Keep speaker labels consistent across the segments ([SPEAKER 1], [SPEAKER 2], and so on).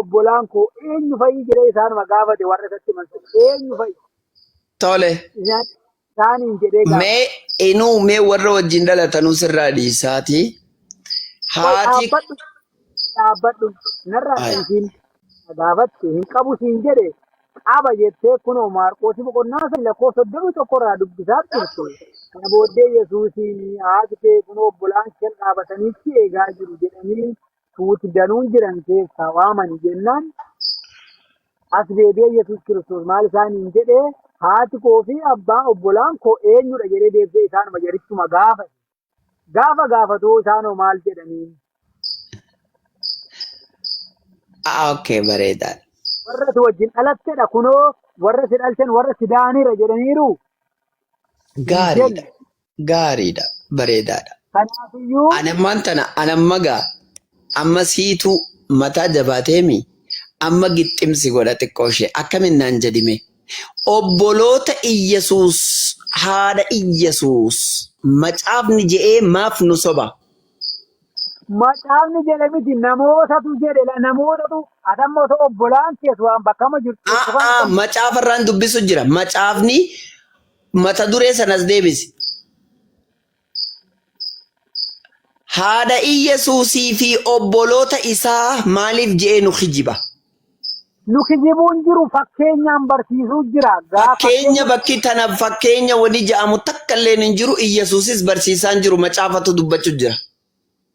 [SPEAKER 1] obbolanko eenyu fa'i jedhee isaan magaafate warra isatti mansu eenyu fa'i.
[SPEAKER 2] Tole.
[SPEAKER 1] Isaaniin jedhee
[SPEAKER 2] Mee inuu mee warra wajjin dhalatanuu sirraa dhiisaati. Haati.
[SPEAKER 1] Dhaabbadhu narraa dhiisiin gaafatte hin qabu siin jedhe qaba jettee kunoo Maarqoos boqonnaa 31 irraa dubbisaa turte. Kana booddee Yesuusiin haati kee kunoo obbolaan kee dhaabatanii si eegaa jiru jedhanii tuuti danuun jiran keessaa waamanii jennaan as deebi'ee Yesuus Kiristoos maal isaaniin jedhee haati koo fi abbaan obbolaan koo eenyudha jedhee deebisee isaanuma jarittuma gaafatoo isaanoo maal jedhaniin.
[SPEAKER 2] Okay, bareedaadha.
[SPEAKER 1] Warra si wajjin dhalattedha kunoo warra si dhalchan warra si daaniira jedhaniiru.
[SPEAKER 2] Gaariidha. Gaariidha. Bareedaadha.
[SPEAKER 1] Kanaafiyyuu.
[SPEAKER 2] Anammaan tana anammagaa amma siitu mataa jabaateemi amma gixximsi godha xiqqoo ishee akkamiin naan jedhime obboloota Iyyesuus haadha Iyyesuus macaafni je'ee maaf nu soba.
[SPEAKER 1] Macaafni jedhe miti namootatu jedhe namootatu adammoo osoo obbolaan keessa waan bakkama jirtu.
[SPEAKER 2] Macaafarraan dubbisu jira macaafni mata duree sanas deebisi. Haadha Iyyesuusii fi obboloota isaa maaliif je'ee nu kijiba?
[SPEAKER 1] Nu kijibuun jiru fakkeenyaan barsiisuu jira.
[SPEAKER 2] Fakkeenya bakki tana fakkeenya wani ja'amu takka illee hin jiru Iyyesuusis barsiisaan jiru macaafatu dubbachuu jira.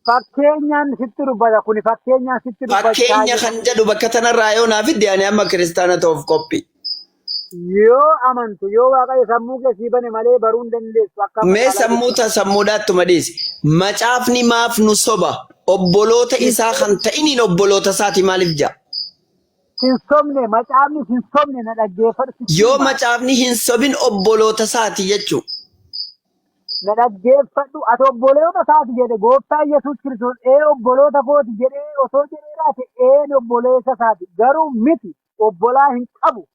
[SPEAKER 1] Fakkeenyaan sitti dubbata kuni fakkeenyaan sitti dubbata.
[SPEAKER 2] Fakkeenya kan jedhu bakka tanarraa yoo naaf idde ani amma kiristaana ta'uuf qophii.
[SPEAKER 1] Yoo amantu yoo waaqayyo sammuu keessii bane malee baruu hin dandeessu akka
[SPEAKER 2] mee sammuudhaatti madhiisi macaafni maaf nu soba obboloota isaa kan ta'iniin obboloota isaati maaliif ja'a?
[SPEAKER 1] Hin sobne macaafni hin sobne na dhaggeeffadhu.
[SPEAKER 2] Yoo macaafni hin sobin obboloota isaati jechuudha.
[SPEAKER 1] Na dhaggeeffadhu ati obboloota isaati jedhe gooftaa Yesuus Kiristoos obboloota kooti jedhee osoo jedhee laate obboloota isaati garuu miti obbolaa hin qabu.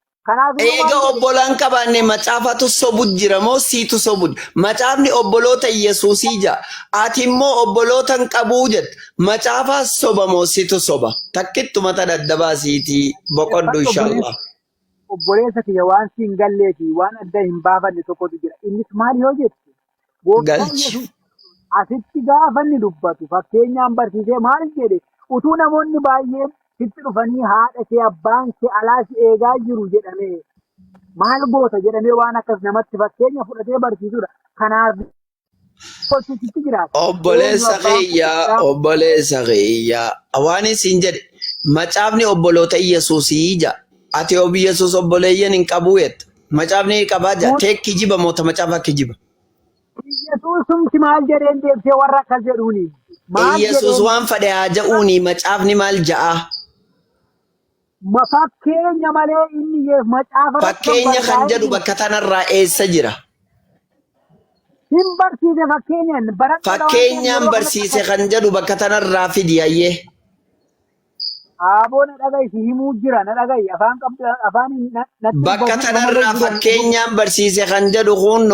[SPEAKER 2] Eega obbolaan qabaanne macaafatu sobu jira moo siitu sobu? Macaafni obboloota Iyyesuusii ja'a. Ati immoo obboloota hin qabuu jette. Macaafaa soba moo siitu soba? Takkittu mata daddabaasiitii boqoddu inshallah.
[SPEAKER 1] Obboleessa kiyya waan siin galleefi waan adda hin baafanne tokkotu jira. Innis maal yoo jette?
[SPEAKER 2] Galchi.
[SPEAKER 1] Asitti gaafanni dubbatu fakkeenyaan barsiisee maal jedhe utuu namoonni baay'een sitti dhufanii haadha kee abbaan kee alaa si eegaa jiru jedhamee maal goota jedhamee waan akkas namatti fakkeenya fudhatee barsiisudha. Kanaaf sitti jiraata.
[SPEAKER 2] Obboleessa keeyyaa waan isin jedhe macaafni obboloota Iyyesuusii ja'a. Ati obi Yesuus obboleeyyan hin qabuu jetta. Macaafni qabaa ja'a. Tee kijiba moota macaafa kijiba.
[SPEAKER 1] Iyyesuusumti maal jedheen deebisee warra akkas jedhuuni.
[SPEAKER 2] Iyyesuus waan fedhe haa ja'uuni macaafni maal ja'a?
[SPEAKER 1] Fakkeenya malee inni macaafa.
[SPEAKER 2] Fakkeenya kan jedhu bakka tanarraa eessa jira?
[SPEAKER 1] Hin barsiise fakkeenyaan
[SPEAKER 2] fakkeenyaan barsiise kan jedhu bakka tanarraa fidi ayyee.
[SPEAKER 1] Aboo na dhaga'i si himuu jira na dhaga'i afaan
[SPEAKER 2] bakka tanarraa fakkeenyaan barsiise kan jedhu kun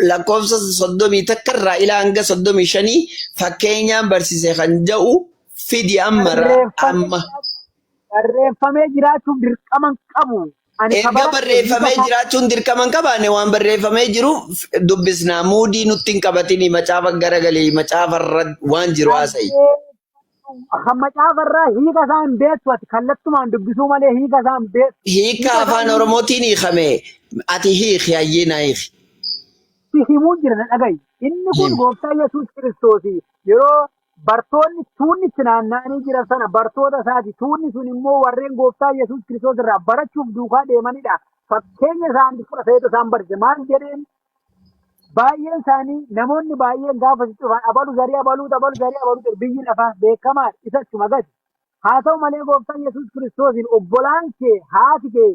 [SPEAKER 2] lakkoofsa 30 takkarraa ilaa hanga 35 fakkeenyaan barsiise kan jedhu fidi amma.
[SPEAKER 1] Barreeffamee jiraachuuf dirqaman qabu.
[SPEAKER 2] Erga barreeffamee jiraachuun dirqaman qabaanne waan barreeffamee jiru dubbisnaa muudii nutti hin qabatini macaafa garagalii macaafarra waan jiru haasa'i.
[SPEAKER 1] Macaafarraa hiika isaa hin beektu ati kallattumaan dubbisuu malee hiika isaa hin beektu.
[SPEAKER 2] Hiika afaan Oromootiin hiikame ati hiiki hayyina hiiki.
[SPEAKER 1] Si himuu jira na dhaga'i. Inni kun gooftaa Yesuus Kiristoosii yeroo bartoonni tuunni itti naanna'anii jiran sana bartoota isaati. Tuunni sun immoo warreen gooftaa Yesuus Kiristoos irraa barachuuf duukaa deemanidha. Fakkeenya isaan fudhateetu isaan barsiise maal jedheen baay'een isaanii namoonni baay'een gaafa dhufan abalu zarii biyyi lafaa beekamaadha isa achuma gadi. Haa ta'u malee gooftaa Yesuus Kiristoosiin obbolaan kee haati kee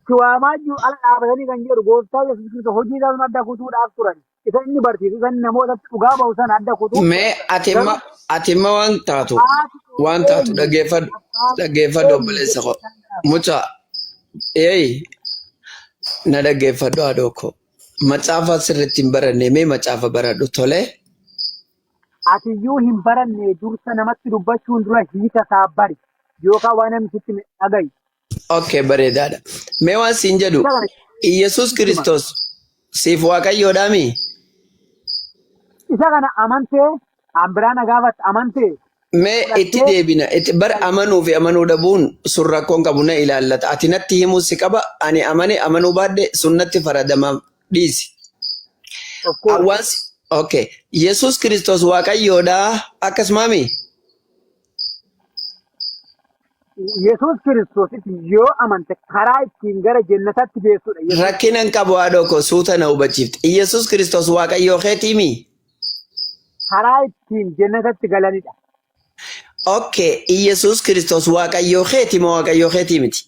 [SPEAKER 1] si waamaa jiru ala dhaabatanii kan jedhu gooftaa Yesuus Kiristoos hojii isaa sun adda kutuudhaaf turan. Isa inni barsiisu san namootatti dhugaa bahu sana adda kutuu.
[SPEAKER 2] Mee atimma waan taatu dhaggeeffadhu obboleessa koo. Mucaa na dhaggeeffadhu haadhoo koo. Macaafa sirriitti hin baranne mee macaafa baradhu tole.
[SPEAKER 1] Atiyyuu hin baranne dursa namatti dubbachuun dura hiika isaa bari. yookaan waan namni sitti dhagayu.
[SPEAKER 2] Okay, bareedaadha. Mee waan siin jedhu
[SPEAKER 1] Isa kana
[SPEAKER 2] Iyyasuus Kiristoos siif waaqayyoodhaami?
[SPEAKER 1] isa kana amantee ambiraan gaafatti amantee
[SPEAKER 2] Mee itti deebina. Bar amanuu fi amanuu dhabuun sun rakkoon qabu na ilaallata. Ati natti himuu si qaba. Ani amane amanuu baadhe sun natti faradama dhiisi.
[SPEAKER 1] of course
[SPEAKER 2] Awwaansi okay. Yesuus Kiristoos waaqayyoodha akkasumaami?
[SPEAKER 1] Yesuus Kiristoositti yoo amante karaa ittiin gara jannatatti geessudha.
[SPEAKER 2] Rakkinan qabu haadhoo koo suuta na hubachiifte. Iyyasuus Kiristoos waaqayyoo keetiimi?
[SPEAKER 1] Karaa ittiin jannatatti galanidha.
[SPEAKER 2] Okay, Iyyasuus Kiristoos waaqayyoo keeti moo waaqayyoo keetii miti?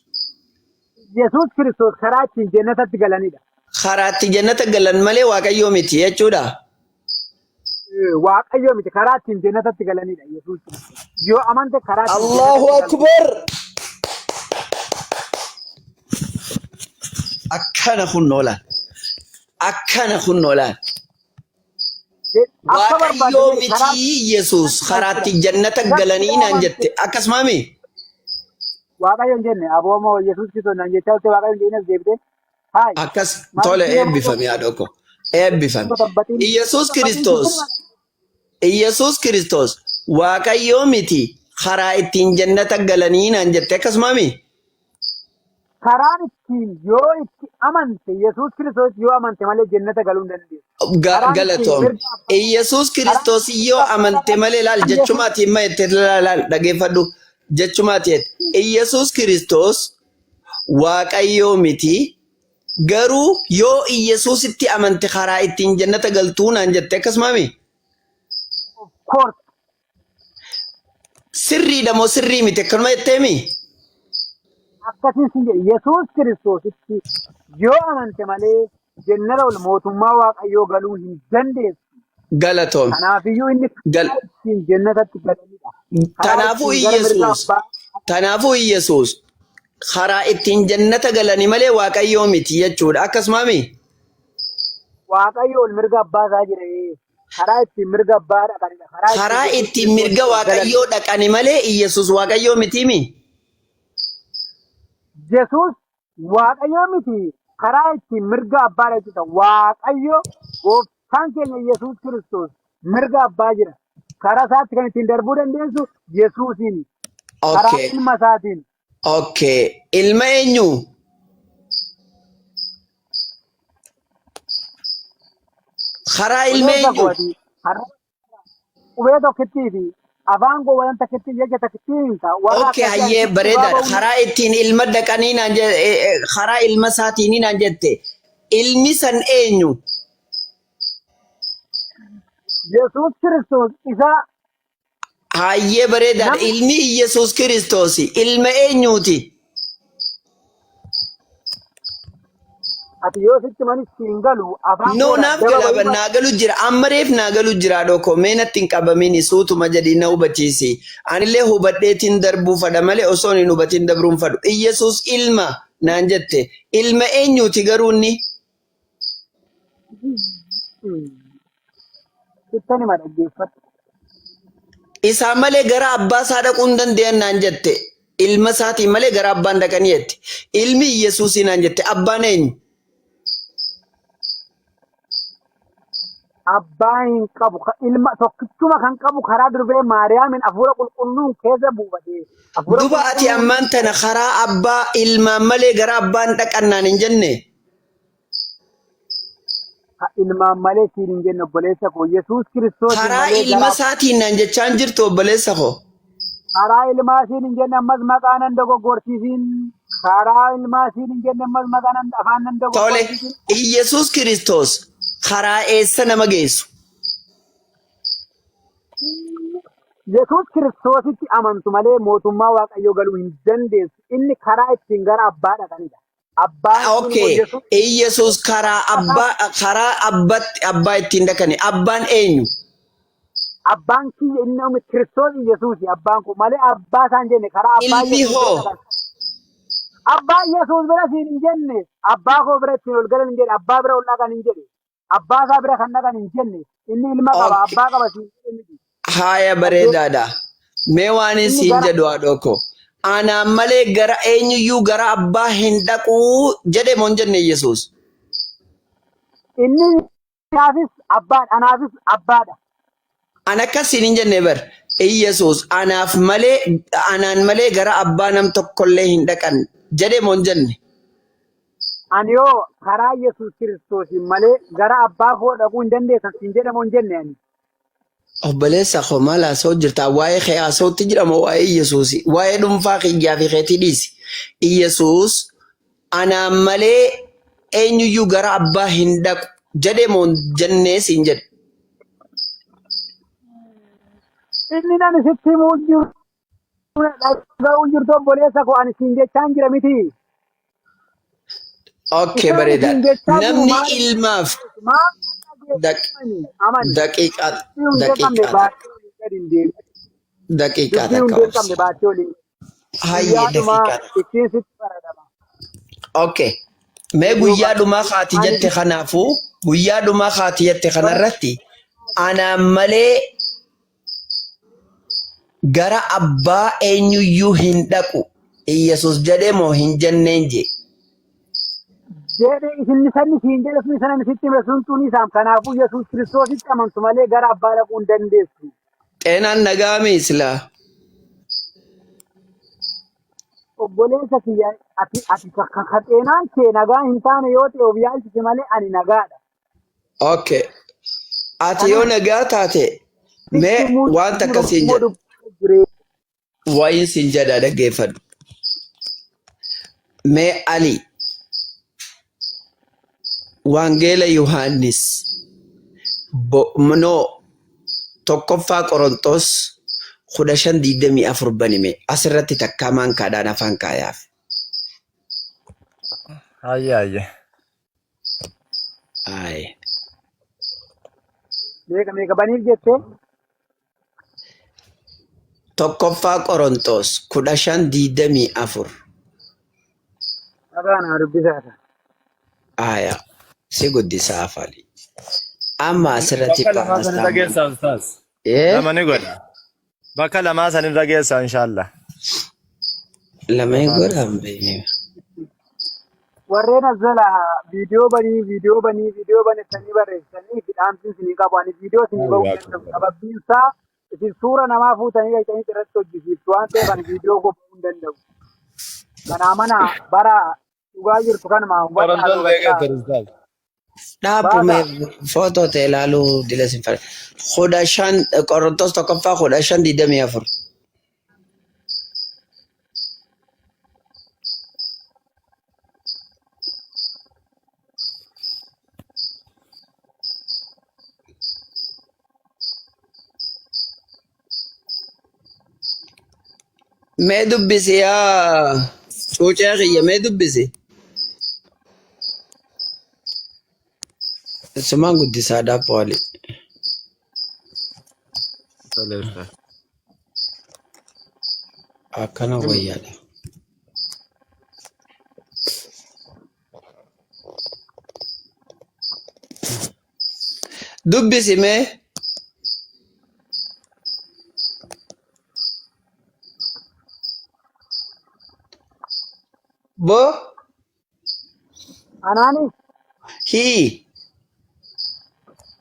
[SPEAKER 1] Yesuus Kiristoos karaa ittiin jannatatti galanidha.
[SPEAKER 2] Karaatti jannata galan malee waaqayyoo miti jechuudha.
[SPEAKER 1] Waaqayyo miti karaa ittiin jannatatti galanidha Yesuus Kiristoos. Yoo amante karaa ittiin
[SPEAKER 2] Allahu
[SPEAKER 1] jannatatti galanidha.
[SPEAKER 2] Akbar! Akkana kunnoolaan. Akkana kunnoolaan.
[SPEAKER 1] Akka
[SPEAKER 2] Waaqayyoo
[SPEAKER 1] barbaadde karaa
[SPEAKER 2] miti Yesuus karaatti jannata galanii naan jette. Akkasumaami?
[SPEAKER 1] Waaqayyo hin jenne aboomoo Yesuus Kiristoos naan jechaa turte Waaqayyo hin jenne deebite. Hayi.
[SPEAKER 2] Akkas tole eebbifame haadhoo koo. Eebbifame. Iyyasuus Kiristoos. Iyyasuus Kiristoos waaqayyoo miti karaa ittiin jannata galanii naan jette akkasumaami?
[SPEAKER 1] Karaan ittiin yoo itti amante Yesuus Kiristoos yoo amante malee jannata galuu hin dandeessu.
[SPEAKER 2] Galatoom. Iyyasuus Kiristoos yoo amante malee laal jechumaati himma jettee laal dhageeffadhu jechumaati jette. Iyyasuus Kiristoos waaqayyoo miti garuu yoo Iyyasuusitti amante karaa ittiin jannata galtuu naan jette akkasumaami?
[SPEAKER 1] Of course.
[SPEAKER 2] Sirriidha moo sirrii miti akkanuma jetteemi?
[SPEAKER 1] Akkasiin sin jedhe Yesuus Kiristoositti yoo amante malee jannata ol mootummaa Waaqayyoo galuu hin dandeessu.
[SPEAKER 2] Galatoom.
[SPEAKER 1] Kanaafiyyuu inni karaa ittiin jannatatti galanidha.
[SPEAKER 2] Kanaafuu Iyyasuus karaa ittiin jannata galanii malee waaqayyoo miti jechuudha. Akkasumaami?
[SPEAKER 1] Waaqayyo ol mirga abbaa isaa jira. Karaa ittiin mirga abbaa dhaqanidha.
[SPEAKER 2] Karaa ittiin mirga waaqayyoo dhaqani malee Iyyasuus waaqayyoo mitiimi?
[SPEAKER 1] Yesuus Waaqayyoo miti karaa ittiin mirga abbaa dhaqanidha. Waaqayyo gooftaan keenya Yesuus Kiristoos mirga abbaa jira. Karaa isaatti kan ittiin darbuu dandeessu Yesuusiin. Karaa ilma isaatiin.
[SPEAKER 2] Okay. Ilma eenyu? Karaa ilma eenyu?
[SPEAKER 1] Qubee tokkittii fi afaan gowwaan takkittii jecha takkittiin ta'a.
[SPEAKER 2] Okay, hayyee bareedaadha. Karaa ittiin ilma dhaqanii naan karaa ilma isaatiin naan jette. Ilmi san eenyu?
[SPEAKER 1] Yesuus Kiristoos isa.
[SPEAKER 2] Hayyee bareedaadha. Ilmi Iyyasuus Kiristoos ilma eenyuuti?
[SPEAKER 1] Ati yoo sitti manis siin galu afaan
[SPEAKER 2] No naaf galaba naa galu jira. Amma reef naa galu jira dhoko. Mee natti hin qabamin suutuma jedhii na hubachiisi. Anillee hubadheetiin darbuu fadha malee osoo hin hubatiin dabruun fadhu. Iyyasuus ilma naan jette. Ilma eenyuuti garuu inni?
[SPEAKER 1] Sittani ma dhaggeeffatu.
[SPEAKER 2] Isaan malee gara abbaa isaa dhaquu hin danda'an naan jette. Ilma isaatiin malee gara abbaan dhaqanii jette. Ilmi Iyyasuusii naan jette. Abbaan eenyu?
[SPEAKER 1] Abbaa hin qabu ilma tokkichuma kan qabu karaa durbee Maariyaamin hafuura qulqulluun keessa buufatee.
[SPEAKER 2] Duba ati ammaan tana karaa abbaa ilmaan malee gara abbaan dhaqannaan hin jenne.
[SPEAKER 1] Ilmaan malee siin hin jenne obboleessa koo Yesuus Kiristoos.
[SPEAKER 2] Karaa ilma isaatiin naan jechaan jirtu obboleessa koo.
[SPEAKER 1] Karaa ilmaa siin hin jenne ammas maqaa nan dogoggorsiisiin. Karaa ilmaa siin hin jenne ammas maqaa nan afaan nan dogoggorsiisiin.
[SPEAKER 2] Tole Iyyasuus Kiristoos. Karaa eessa nama geessu?
[SPEAKER 1] Yesuus Kiristoositti amantu malee mootummaa Waaqayyoo galuu hin dandeessu. Inni karaa ittiin gara abbaa dhaqanidha.
[SPEAKER 2] Okay. Iyyasuus karaa abbaa ittiin dhaqani. Abbaan eenyu?
[SPEAKER 1] Abbaan kiyya inni Kiristoos Yesuusi. Abbaan kun malee abbaa isaan jenne karaa abbaa
[SPEAKER 2] ilmi hoo?
[SPEAKER 1] Abbaa Yesuus bira siin hin jenne. Abbaa koo bira ittiin ol galan hin jedhe. Abbaa bira ol dhaqan hin jedhe. Abbaa isaa bira kan dhaqan hin jenne. Inni ilma qaba. Abbaa qaba siin jedhe.
[SPEAKER 2] Haaya bareedaadha. Mee waan siin jedhu haadhoo koo. anaan malee gara eenyuyyuu gara abbaa hin dhaquu jedhe moo hin jenne Yesuus.
[SPEAKER 1] Inni anaafis abbaadha. Anaafis abbaadha.
[SPEAKER 2] An akkasiin hin jenne bar Yesuus anaan malee gara abbaa nam tokkollee hin dhaqan jedhe moo hin jenne.
[SPEAKER 1] Ani yoo karaa Yesuus Kiristoosiin malee gara abbaa koo dhaquu hin dandeessan siin jedhe moo hin jenne ani.
[SPEAKER 2] Obboleessa koo maal haasa'u jirta waa'ee kee haasa'utti jedhama waa'ee Yesuus waa'ee dhuunfaa kiyyaa fi keetii dhiisi. Yesuus anaan malee eenyuyyuu gara abbaa hin dhaqu jedhe moo hin jennee siin jedhe.
[SPEAKER 1] Inni nani sitti himuu jiru dhaga'uu jirtu obboleessa koo ani siin jechaan jira miti.
[SPEAKER 2] Okay, bareeda. Namni ilmaaf daqiiqaa Okay. Mee guyyaa dhumaa kaati jette kanaafuu guyyaa dhumaa kaati jette kanarratti anaan malee gara abbaa eenyuyyuu hin dhaqu Yesuus jedhe moo hin jenneen je.
[SPEAKER 1] Jedhe isin sanni siin jedhe sun sanan sitti mesun tuni sam kanaafuu Yesuus Kiristoositti amantu malee gara abbaa dhaquu hin dandeessu.
[SPEAKER 2] Xeenaan nagaame isla.
[SPEAKER 1] Obboleessa kiyya ati xeenaan kee nagaa hin taane yoo ta'e of yaalchise malee ani nagaadha.
[SPEAKER 2] Okay. Ati yoo nagaa taate mee wanta akkasiin jedha. Waa'in siin jedha dhaggeeffadhu. Mee Ali Wangeela Yohaannis tokkoffaa Qorontos 15:24 banime asirratti takkaamaan kaadhaan afaan kaayaaf.
[SPEAKER 3] Ayye.
[SPEAKER 1] Meeqa baniif jettee?
[SPEAKER 2] Tokkoffaa Qorontos 15:24.
[SPEAKER 1] Dhagaan dubbisaata.
[SPEAKER 2] Si guddisaa afali. Amma asirratti
[SPEAKER 3] bakka lamaa san irra geessa inshallah.
[SPEAKER 2] Lameen godhan beekne.
[SPEAKER 1] Warreen azala viidiyoo baneessanii barreessanii dhaamsiin sinii qabu. Ani viidiyoo sinii bahuu danda'u. Sababbiin isaa isin suura namaa fuutanii galchanii irratti hojjisiiftu waan ta'eef ani viidiyoo gochuu hin danda'u. Kanaa mana bara dhugaa jirtu kanuma
[SPEAKER 2] Dhaabume footoo ta'e ilaaluu dila sin fara. Qorontos tokkoffaa 15:24. Mee dubbisi yaa cuucee kiyya mee dubbisi. Sumaan guddisaa dhaabba wali. Akkana wayyaadha. Dubbisi mee. Bo.
[SPEAKER 1] Anaani.
[SPEAKER 2] Hii.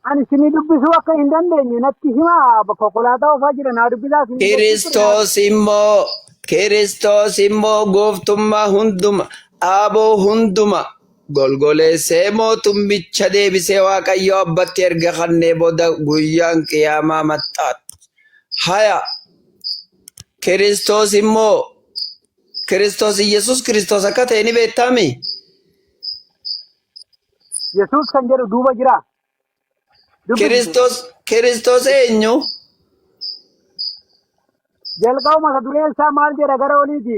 [SPEAKER 1] Ani sinii dubbisuu akka hin dandeenye natti himaa konkolaataa oofaa jira naa dubbisaa sinii.
[SPEAKER 2] Kiristoos immoo gooftummaa hunduma dhaaboo hunduma golgoleessee mootummicha deebisee Waaqayyo abbatti erga kannee booda guyyaan qiyaamaa maxxaatu. Haya Kiristoos immoo Kiristoos Yesuus Kiristoos akka ta'e ni beektami?
[SPEAKER 1] Yesuus kan jedhu duuba jira.
[SPEAKER 2] Kiristoos eenyu?
[SPEAKER 1] Jalqaba mata dureen isaa maal jedha gara oliiti?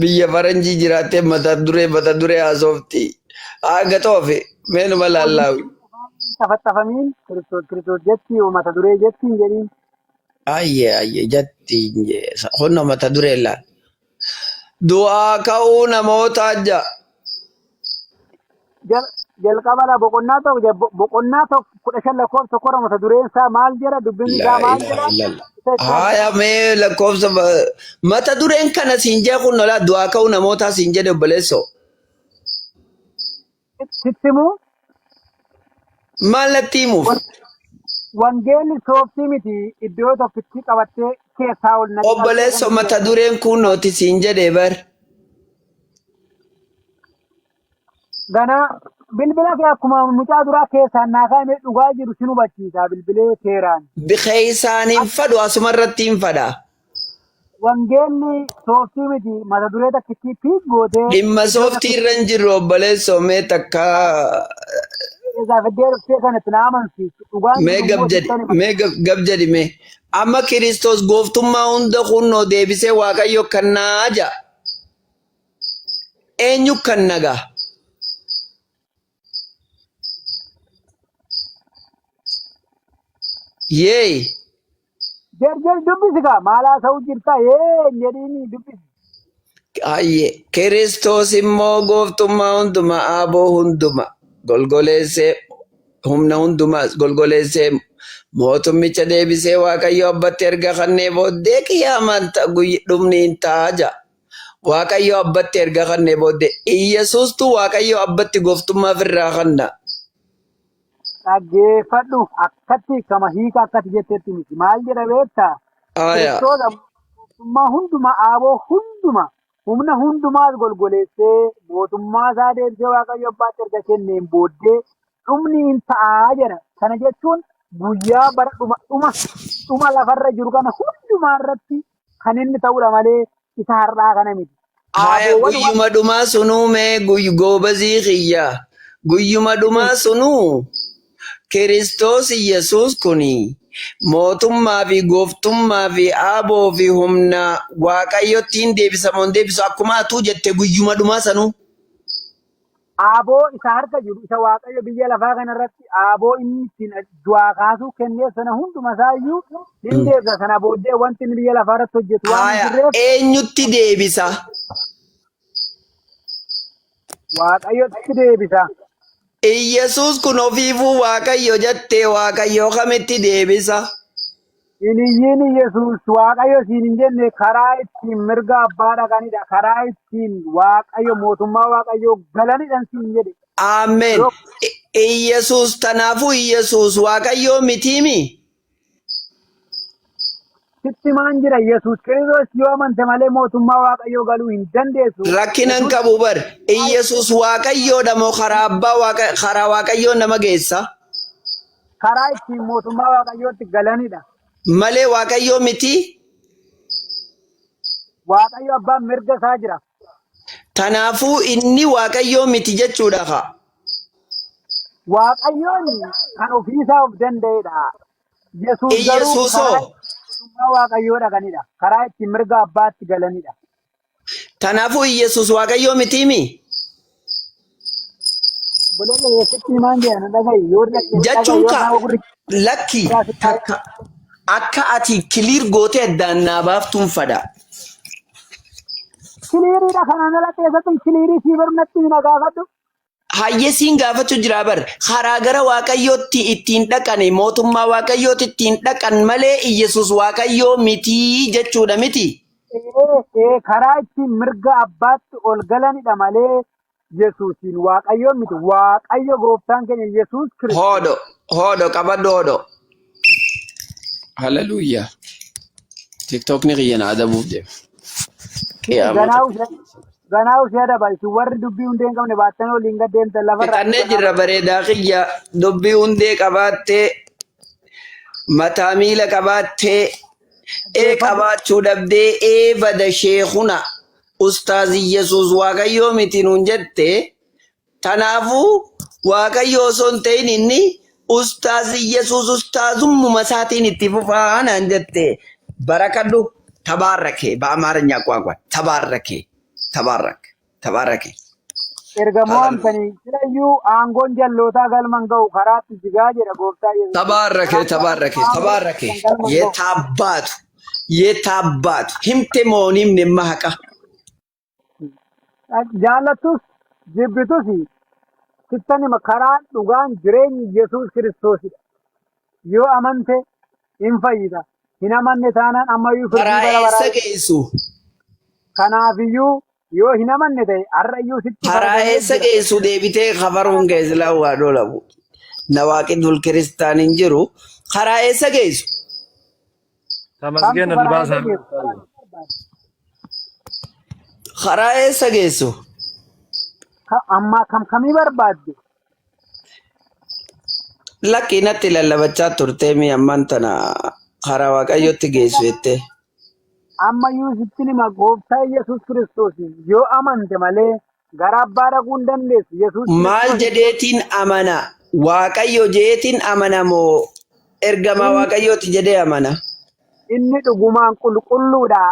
[SPEAKER 2] Biyya faranjii jiraattee mata duree haasofti. Haga toofe meenuma laallaawi.
[SPEAKER 1] Tafattafamiin Kiristoos jetti mata duree jettiin jedhiin.
[SPEAKER 2] Ayye jettiin honna mata duree laal. Du'aa ka'uu namoota ajja.
[SPEAKER 1] jalqabala boqonnaa tokko 15 lakkoofsa tokko mata dureen isaa maal jedha dubbin isaa
[SPEAKER 2] La
[SPEAKER 1] maal
[SPEAKER 2] ilaha
[SPEAKER 1] jedha
[SPEAKER 2] illallah. Haya mee lakkoofsa mata dureen kana siin jee kun nola du'aa ka'uu namootaa siin jedhe obboleessoo.
[SPEAKER 1] sittimu
[SPEAKER 2] Maal natti himuuf?
[SPEAKER 1] wangeelli sooftii miti iddoo tokkitti qabattee keessaa ol naqi
[SPEAKER 2] Obboleessoo mata dureen kun nooti siin jedhe bar.
[SPEAKER 1] gana bilbila kee akkuma mucaa duraa keessaan naa kaa'ame dhugaa jiru sin hubachiisa bilbilee seeraan
[SPEAKER 2] Bikeessaan hin fadhu asuma irratti hin fadha.
[SPEAKER 1] wangeelli sooftii miti mata duree tokkitti piis gootee
[SPEAKER 2] Dhimma sooftii irra hin jirru obboleessoo mee takka
[SPEAKER 1] Gaafaddee dhuftee kanatti na amansiisu dhugaan
[SPEAKER 2] mee gab jedhi mee gab jedhi mee amma Kiristoos gooftummaa hunda kunnoo deebisee Waaqayyo kannaa ja'a. Eenyu kan nagaa? Yee
[SPEAKER 1] Jarjar dubbisi kaa maalaa sa'u jirta jedhiini dubbisi.
[SPEAKER 2] ayye Kiristoos immoo gooftummaa hundumaa aaboo hundumaa golgoleessee humna hundumaa golgoleessee mootummicha deebisee Waaqayyo abbatti erga kannee booddee qiyaamaan dhumni hin ta'a ja'a. Waaqayyo abbatti erga kannee booddee Iyyesuustu Waaqayyo abbatti gooftummaa ofirraa kanna.
[SPEAKER 1] Dhaggeeffadhu akkatti kama hiika akkati jetteetti miti maal jedha beektaa?
[SPEAKER 2] Aya
[SPEAKER 1] Kiristoos mootummaa hundumaa aaboo hundumaa humna hundumaas golgoleessee mootummaa isaa deebisee Waaqayyo abbaatti erga kenneen booddee dhumni hin ta'aa jedha. Kana jechuun guyyaa bara dhuma lafarra jiru kana hundumaa irratti kan inni ta'udha malee isa har'aa kana miti.
[SPEAKER 2] haya guyyuma dhumaa sunuu mee goobazii xiyyaa guyyuma dhumaa sunuu Kiristoos Iyyasuus kuni mootummaa fi gooftummaa fi aaboo fi humna Waaqayyottiin deebisamoon deebisu akkuma atuu jette guyyuma dhumaa sanuu.
[SPEAKER 1] Aaboo isa harka jiru isa Waaqayyo biyya lafaa kanarratti aaboo inni ittiin du'aa kaasuu kennee sana hunduma isaayyuu ni deebisa. Sana booddee wanti inni biyya lafaa irratti hojjetu waan hin
[SPEAKER 2] Haya
[SPEAKER 1] jirreef
[SPEAKER 2] eenyutti deebisa?
[SPEAKER 1] Waaqayyotti deebisa.
[SPEAKER 2] Iyyasuus kun ofiifuu Waaqayyo jettee Waaqayyo kamitti deebisa?
[SPEAKER 1] Iliyyiin Yesuus Waaqayyo siin hin jenne karaa ittiin mirga abbaa dhaqanidha. Karaa ittiin Waaqayyo mootummaa Waaqayyo galanidha siin jedhe.
[SPEAKER 2] Amen. Iyyasuus tanaafuu Iyyasuus Waaqayyo mitiimi?
[SPEAKER 1] Sitti maan jira Yesuus Kiristoos yoo amante malee mootummaa Waaqayyo galuu hin dandeessu.
[SPEAKER 2] Rakkinan qabu bar. Iyyasuus Waaqayyoodha moo karaa abbaa karaa Waaqayyoo nama geessa?
[SPEAKER 1] Karaa ittiin mootummaa Waaqayyootti galanidha.
[SPEAKER 2] Malee Waaqayyoo miti?
[SPEAKER 1] Waaqayyo abbaan mirga isaa jira.
[SPEAKER 2] Tanaafuu inni Waaqayyoo miti jechuudha ka.
[SPEAKER 1] Waaqayyoon kan ofiisaa of danda'edha. Yesuus garuu
[SPEAKER 2] Iyyasuusoo
[SPEAKER 1] mootummaa Waaqayyoo dhaqanidha. Karaa ittiin mirga abbaatti galanidha.
[SPEAKER 2] tanaafuu Iyyasuus Waaqayyoo mitiimi?
[SPEAKER 1] Boleessa yeessitti himaan jedhan dhaga'i yoo
[SPEAKER 2] Jechuun ka lakki takka akka ati kiliir gootee addaan naa baaftuun fada.
[SPEAKER 1] Kiliiriidha kanaan ala keessatti kiliirii sii barnatti hin gaafadhu.
[SPEAKER 2] Hayyesiin gaafachuu jira bar karaa gara Waaqayyootti ittiin dhaqan mootummaa Waaqayyootti ittiin dhaqan malee Iyyasuus Waaqayyoo miti jechuudha miti.
[SPEAKER 1] Karaa ittiin mirga abbaatti ol galanidha malee Yesuusiin Waaqayyoo miti. Waaqayyo gooftaan keenya Yesuus Kiristoos.
[SPEAKER 2] Hoodo qabaddo hoodo. Hallelujah. TikTok ni kiyyan adabuuf deema.
[SPEAKER 1] Ganaa usee dabalti warri dubbii hundee hin qabne baattanii waliin gad deemtan lafarra.
[SPEAKER 2] Kanneen jirra bareedaa kiyya dubbii hundee qabaattee mataa miila qabaattee qabaachuu dhabdee bada sheekuna ustaaz Iyyasuus Waaqayyoo miti nuun jette. Tanaafuu Waaqayyo osoo hin ta'in inni ustaaz Iyyasuus ustaazummuma isaatiin itti fufaa naan jette. Barakadhu tabaarrake በአማርኛ ቋንቋ ተባረኬ ተባረኬ
[SPEAKER 1] ergamoo amtanii jirayyuu aangoon jallootaa galman ga'u karaatti jigaa jedha gooftaa Yesuus.
[SPEAKER 2] ተባረኬ የታባቱ ህምቴ መሆኒም ነማሃቃ
[SPEAKER 1] Jaallattus jibbitus sittani karaan dhugaan jireenyi Yesuus Kiristoosidha. Yoo amante hin fayyida. Hin amanne taanaan ammayyuu
[SPEAKER 2] karaa
[SPEAKER 1] firdii bara
[SPEAKER 2] eessa
[SPEAKER 1] baraa.
[SPEAKER 2] geessu?
[SPEAKER 1] Kanaafiyyuu yoo hin amanne ta'e har'ayyuu sitti
[SPEAKER 2] karaa
[SPEAKER 1] faradamee
[SPEAKER 2] eessa
[SPEAKER 1] jira.
[SPEAKER 2] geessu deebitee kabaruun geessilaa waa dholabu. Nawaaqidul kiristaaniin jiru karaa eessa geessu?
[SPEAKER 3] Tamasgeen
[SPEAKER 1] Kamtu karaa eessa
[SPEAKER 3] albaasan.
[SPEAKER 1] geessu?
[SPEAKER 2] karaa eessa geessu?
[SPEAKER 1] Amma kamii barbaadde?
[SPEAKER 2] Lakkii natti lallabachaa turtee mi ammaan tana karaa waaqayyotti geessu jettee.
[SPEAKER 1] Ammayyuu sitti nima gooftaa Yesuus Kiristoos yoo amante malee gara abbaa dhaquu hin dandeessu. Yesuus
[SPEAKER 2] Maal
[SPEAKER 1] Kiristoos
[SPEAKER 2] jedheetiin amana? Waaqayyo jeetiin amana moo ergamaa waaqayyooti jedhee amana?
[SPEAKER 1] inni dhugumaan qulqulluudha.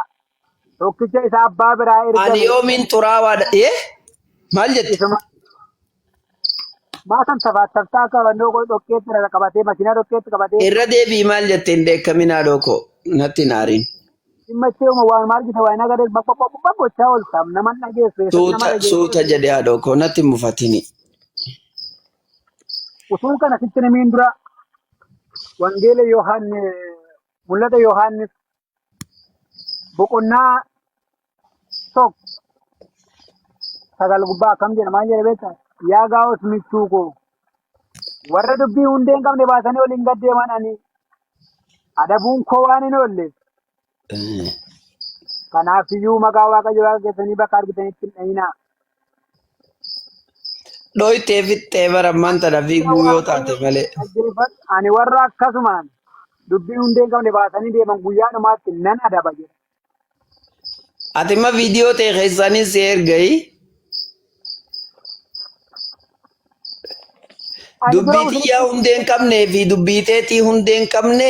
[SPEAKER 1] Tokkicha isa abbaa biraa
[SPEAKER 2] Ani
[SPEAKER 1] ergame.
[SPEAKER 2] yoomiin xuraawaadha. Maal jette?
[SPEAKER 1] Isuma maasan tafaattaftaa qabannoo dhokkeetti irra qabatee makiinaa dhokkeetti qabatee
[SPEAKER 2] Irra deebii maal jette hin beekaminaa dhoko natti naariin.
[SPEAKER 1] dhimma itti uuma waan margita waan agaree bakkochaa ooltaam nama dhageessu
[SPEAKER 2] Suuta jedhee haadhoko natti hin mufatini.
[SPEAKER 1] utuu kana sitti namiin dura wangeela Yohaannis mul'ata Yohaannis boqonnaa tokko sagal gubbaa akkam jedha maal jedha beektaa yaa gaa'os michuu koo warra dubbii hundee hin qabne baasanii waliin gaddeeman ani adabuun koo waan hin oolleef kanaafiyyuu maqaa waaqayyo waaqa keessanii bakka argitanitti hin dhayinaa.
[SPEAKER 2] Dhoytee fixxee barammaan tana fiiguu yoo taate malee.
[SPEAKER 1] Ani warra akkasumaan dubbii hundee hin qabne baasanii deeman guyyaa dhumaatti nan adaba jedha.
[SPEAKER 2] Ati ma viidiyoo ta'e keessanii si ergayi? Dubbii xiyyaa hundee hin qabnee fi dubbii teetii hundee hin qabne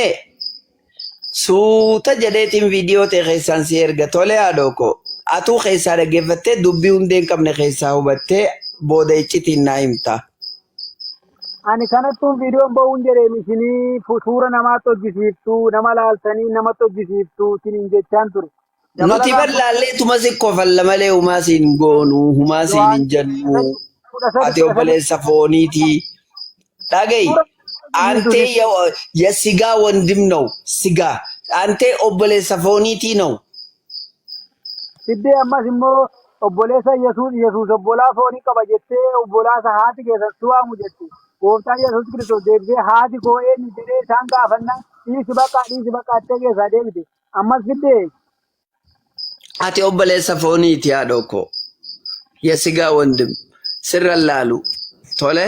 [SPEAKER 2] suuta jedheetiin viidiyoo ta'e keessaan si erga tole haadhoko. Atuu keessaa dhaggeeffattee dubbii hundee hin qabne keessaa hubattee booda iccitiin naa himta.
[SPEAKER 1] Ani kanattuun viidiyoon ba'uun jedhee isinii suura namaatti hojjisiiftu nama laaltanii namatti hojjisiiftu isiniin jechaan ture.
[SPEAKER 2] Nuti bal'aallee tuma si kofalla malee humaa siin goonu humaa siin hin jennu. Ati obboleessa fooniiti. Dhagayi antee ya sigaa wondim ነው ሲጋ አንተ obboleessa fooniitii ነው.
[SPEAKER 1] Siddee ammas immoo obboleessa Yesuus obbolaa foonii qaba jettee obbolaasa haati keessatti waamu jette. Gooftaan Yesuus Kiristoos deebisee haati koo eenyu jedhee isaan gaafannaan dhiisi bakka attee keessaa deebite. Ammas siddee
[SPEAKER 2] Ati obboleessa fooniiti haadhoko. Ya sigaa wondim sirra laalu tole.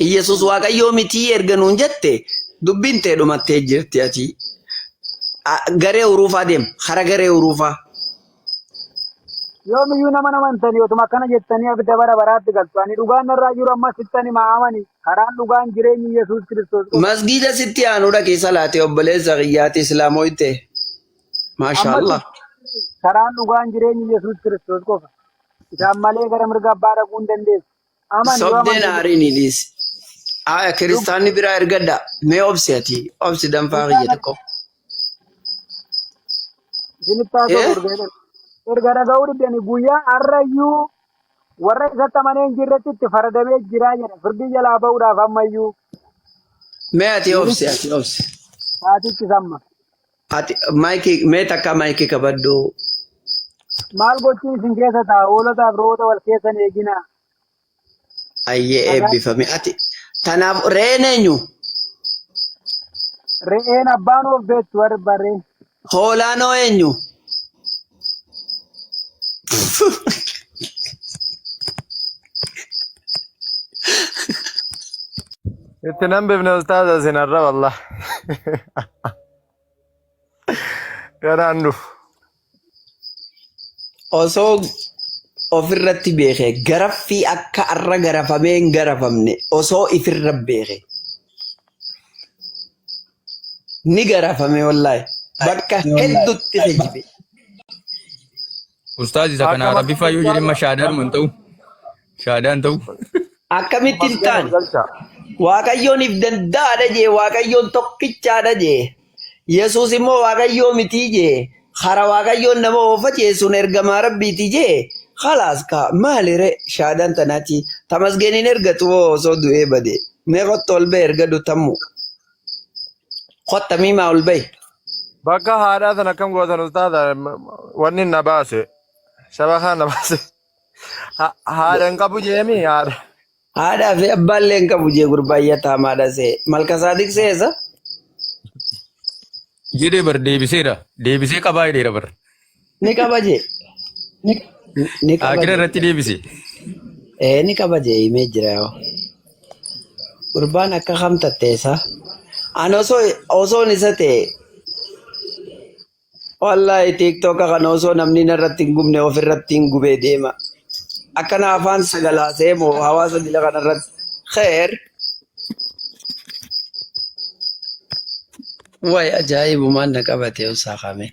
[SPEAKER 2] Iyesuus waaqayyoo mitii erga nuun jette dubbiin ta'e dhumattee jirti ati. Garee uruufaa deem hara garee uruufaa.
[SPEAKER 1] yoomiyyuu nama namantanii otuma akkana jettanii abidda bara baraatti galtu. Ani dhugaan irraa jiru ammas sittani maa'amani karaan dhugaan jireenyi Yesuus Kiristoos.
[SPEAKER 2] Masgiida sitti aanu dhaqee salaatee obboleessa qiyyaati islaamoyte. Maashaallah.
[SPEAKER 1] Karaan dhugaan jireenyi Yesuus Kiristoos qofa. Isaan malee gara mirga abbaa dhaquu hin dandeessu.
[SPEAKER 2] Sobdeen aariiniidhis. Aya kiristaanni biraa ergadda. Mee obsi ati obsi danfaa qiyya tokko.
[SPEAKER 1] Isinitti haasa'u erga dhaga'uu diddanii guyyaa har'ayyuu warra isatti amanee hin jirretti itti faradamee jiraa jedha. Firdii jalaa ba'uudhaaf ammayyuu.
[SPEAKER 2] Mee ati obsi.
[SPEAKER 1] Haatichi samma.
[SPEAKER 2] Ati maayikii mee takka maayikii qabaddu.
[SPEAKER 1] Maal gochuun isin keessa ta'a hoolotaaf roota wal keessan eeginaa.
[SPEAKER 2] Ayyee eebbifame ati tanaaf re'een eenyu?
[SPEAKER 1] Re'een abbaan of beektu warri barreen.
[SPEAKER 2] Hoolaanoo eenyu?
[SPEAKER 3] Itti nan bifne ustaaza sinarra wallah. Garaan dhufu.
[SPEAKER 2] Osoo ofirratti beekee garaffii akka arra garafamee hin garafamne osoo ifirra beekee. Ni garafame wallahi. Bakka hedduutti hijibe.
[SPEAKER 4] Ustaazi isa kana rabbi fayyuu jedhama shaadaan mun ta'u. Shaadaan ta'u.
[SPEAKER 2] Akkamittiin ta'an Waaqayyoon if danda'aadha jee Waaqayyoon tokkichaadha jee. Yesuus immoo Waaqayyoo mitii jee. Hara Waaqayyoon nama oofa jee sun ergamaa rabbiiti jee. خلاص مالي شهادان تناتي تمسجنين ارقتوا صدوا ايه بدي ما قطوا البي ارقدوا تمو قط تميمة البي
[SPEAKER 3] Bakka haadhaa sana akkam gootan ustaadha wanni na baase shabakaa na baase haadha hin qabu jeemi haadha.
[SPEAKER 2] هذا في أبالين كبوجي غرباية تامادا سي ملك صادق سي إذا
[SPEAKER 4] Jedhee bar deebisee qabaa hidheera bar.
[SPEAKER 2] نكابجي
[SPEAKER 4] Akira
[SPEAKER 2] نكابجي
[SPEAKER 4] irratti deebise.
[SPEAKER 2] إيه نكابجي إيميج راو غربان أكا خمسة تيسا أنا أوسو نساتي والله تيك توكا كان أوسو نمني نرتين غمني وفي رتين غبي ديما أكنا أفان سجلا سيمو حواسا دي لغا نرت خير ويا أجايب ما نكابتي وساقامي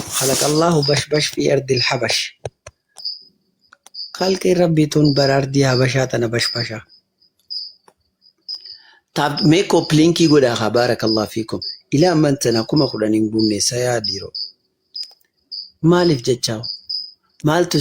[SPEAKER 2] خلق الله بشبش في أرض الحبش قال كي ربي تنبر أرضي حبشاتنا بشبشا طب ميكو بلينكي قد بارك الله فيكم إلى من تناكم قرانين بومي سياديرو مالف جتشاو مالتو